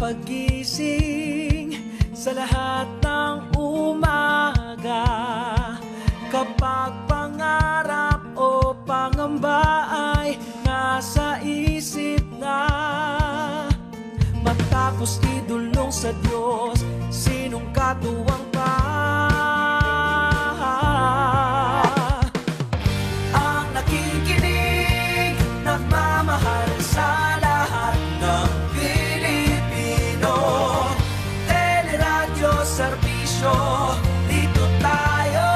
pagising sa lahat ng umaga. Kapag pangarap o pangamba ay nasa isip na, matapos idulong sa Diyos, sinong katuwang pa? Ang nakikinig, nagmamahal sa lahat ng Pilipino. Teleradyo Serbisyo, dito tayo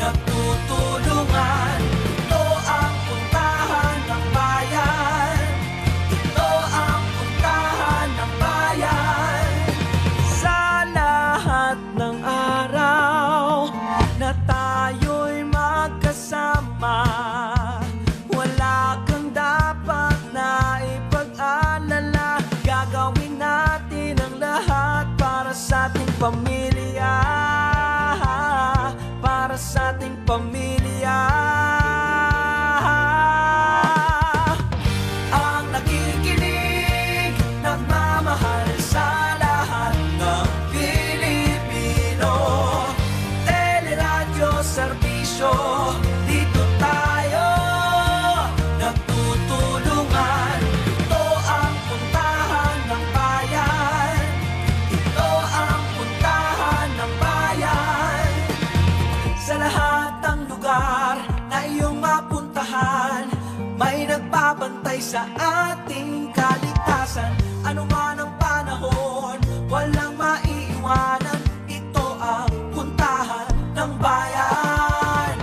nagtutulungan. Ito ang puntahan ng bayan. Ito ang puntahan ng bayan. Sa lahat ng araw na tayo'y magkasama, wala kang dapat na ipag-alala. Gagawin natin ang lahat para sa ating pamilya, para sa ating pamilya. Ang nakikinig, nagmamahal sa lahat ng Pilipino. Teleradyo Serbisyo, dito tayo nagtutulungan. Ito ang puntahan ng bayan. Ito ang puntahan ng bayan. Sa lahat ng lugar na iyong mapuntahan, may nagbabantay sa ating kaligtasan. Ano man ang panahon, walang maiiwanan. Ito ang puntahan ng bayan.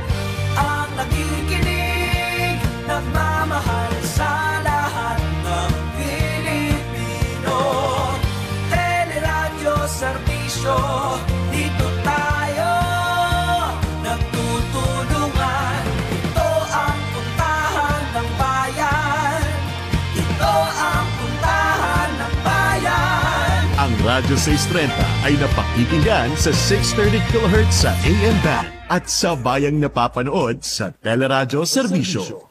Ang nakikinig, nagmamahal sa lahat ng Pilipino. Teleradyo Serbisyo, dito tayo nagtutulungan. Ito ang puntahan ng bayan. Ito ang puntahan ng bayan. Ang Radyo 630 ay napakinggan sa 630 kHz sa AM band at sa bayang napapanood sa Teleradyo Serbisyo.